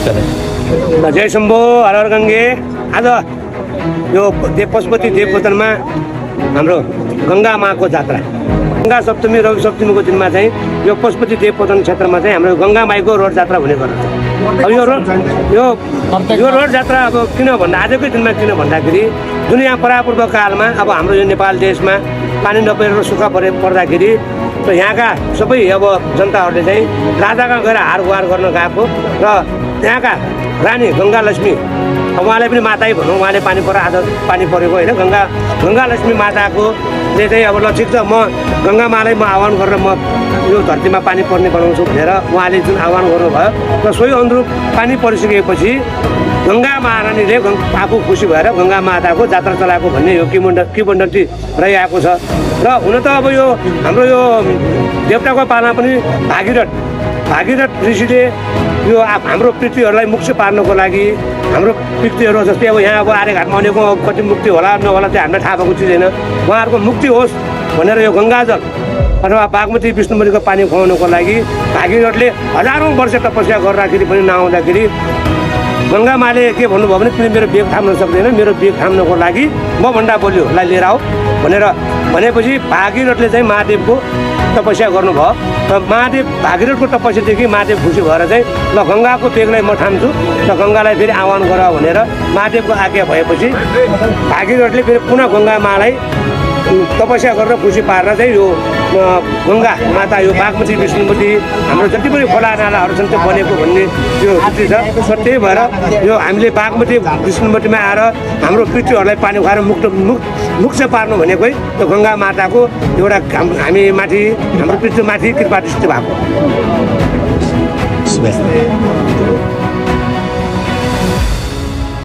जय शम्भो हर हर गङ्गे। आज यो पशुपति देवपोतनमा हाम्रो गङ्गा माको जात्रा गङ्गा सप्तमी रवि सप्तमीको दिनमा चाहिँ यो पशुपति देवपोतन क्षेत्रमा चाहिँ हाम्रो गङ्गा माईको रोड जात्रा हुने गर्छ। अब यो रोड जात्रा अब किन भन्दा आजकै दिनमा किन भन्दाखेरि जुन यहाँ परापूर्व कालमा अब हाम्रो यो नेपाल देशमा पानी नपरेर सुक्खा पर्दाखेरि त यहाँका सबै अब जनताहरूले चाहिँ राजाका गएर हार गुहार गर्न गएको र यहाँका रानी गङ्गा लक्ष्मी उहाँलाई पनि माता भनौँ, उहाँले पानी पर आज पानी परेको होइन गङ्गा लक्ष्मी माताको चाहिँ अब लक्षित छ म गङ्गा मालाई म आह्वान गरेर म यो धरतीमा पानी पर्ने बनाउँछु भनेर उहाँले जुन आह्वान गर्नुभयो र सोही अनुरूप पानी परिसकेपछि गङ्गा महारानीले आफू खुसी भएर गङ्गा माताको जात्रा चलाएको भन्ने यो किंवदन्ती रहिआएको छ। र हुन त अब यो हाम्रो यो देवताको पालमा पनि भागीरथ ऋषिले यो हाम्रो पृथ्वीहरूलाई मुक्ति पार्नको लागि हाम्रो पृथ्वीहरू जस्तै अब यहाँ अब आर्यघाटमा अनेकौँ कति मुक्ति होला नहोला त्यो हामीलाई थाहा भएको चिज होइन। उहाँहरूको मुक्ति होस् भनेर यो गङ्गाजल अथवा बागमती विष्णुमतीको पानी खुवाउनको लागि भागीरथले हजारौँ वर्ष तपस्या गर्दाखेरि पनि नआउँदाखेरि गङ्गा माले के भन्नुभयो भने तिमी मेरो बेग थाम्न सक्दैन, मेरो बेग थाम्नको लागि म भन्दा बोल्योलाई लिएर आऊ भनेपछि भागीरथले चाहिँ महादेवको तपस्या गर्नुभयो र महादेव भागीरथको तपस्यादेखि महादेव खुसी भएर चाहिँ ल गङ्गाको बेगलाई म थाम्छु र गङ्गालाई फेरि आह्वान गर भनेर महादेवको आज्ञा भएपछि भागीरथले फेरि पुनः गङ्गा मालाई तपस्या गरेर खुसी पारेर चाहिँ यो गङ्गा माता यो बागमती विष्णुमती हाम्रो जति पनि खोला नालाहरू छन् त्यो बनेको भन्ने त्यो जुटी छ। त्यही भएर यो हामीले बागमती विष्णुमतीमा आएर हाम्रो पृथ्वीहरूलाई पानी खुवाएर मुक्त पार्नु भनेकै त्यो गङ्गा माताको एउटा हामी माथि हाम्रो पृथ्वीमाथि कृपा दृष्टि भएको।